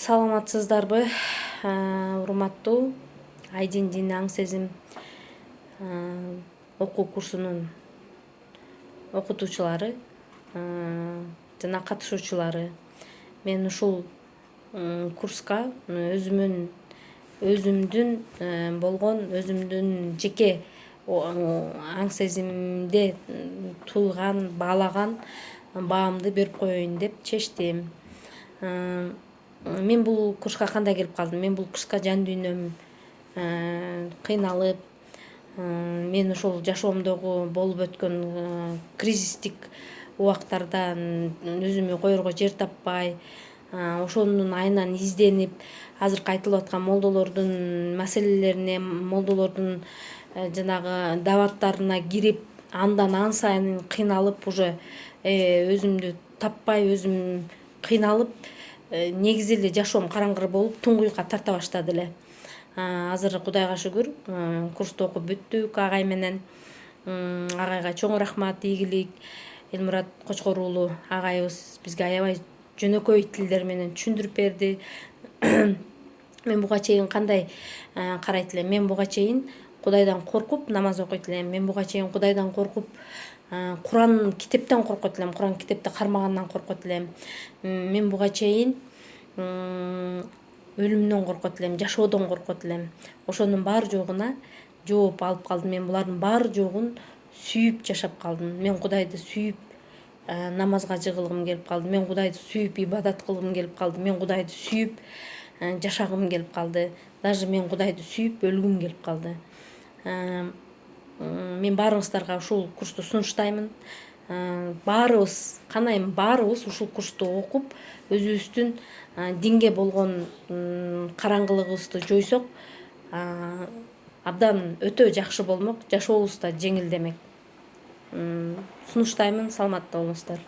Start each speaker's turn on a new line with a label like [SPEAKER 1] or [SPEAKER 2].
[SPEAKER 1] Саламатсыздарбы, урматтуу Айдин дин аң сезим окуу курсунун окутуучулары жана катышуучулары. Мен ушул курска өзүмдүн жеке аң сезимде туйган, баалаган баамды берип коеюн деп чечтим. Мен бул курска кандай келип калдым? Мен бул курска жан дүйнөм кыйналып, мен ошол жашоомдогу болуп өткөн кризистик убактарда өзүмө коерго жер таппай, ошонун айынан изденип, азыркы айтылып аткан молдолордун маселелерине, молдолордун жанагы дабаттарына кирип, ан сайын кыйналып, уже өзүмдү таппай, өзүм кыйналып, негизи эле жашоом караңгы болуп, туңгуюкка тарта баштады эле. Азыр Кудайга шүгүр, курсту окуп бүттүк агай менен. Агайга чоң рахмат, ийгилик. Элмурат Кочкор уулу агайыбыз бизге аябай жөнөкөй тилдер менен түшүндүрүп берди. Мен буга чейин кандай карайт элем? Мен буга чейин Кудайдан коркуп намаз окуйт элем. Мен буга чейин Кудайдан коркуп, Куран китептен коркот элем, Куран китепти кармагандан коркот элем. Мен буга чейин өлүмдөн коркот элем, жашоодон коркот элем. Ошонун баары жогуна жооп алып калдым. Мен булардын баары жогун сүйүп жашап калдым. Мен Кудайды сүйүп намазга жыгылгым келип калды. Мен Кудайды сүйүп ибадат кылгым келип калды. Мен Кудайды сүйүп жашагым келип калды. Даже мен Кудайды сүйүп өлгүм келип калды. Мен баарыңыздарга ушул курсту сунуштаймын. Баарыбыз ушул курсту окуп, өзүбүздүн динге болгон караңгылыгыбызды жойсок, абдан өтө жакшы болмок, жашообуз да жеңилдемек. Сунуштаймын, саламатта болуңуздар.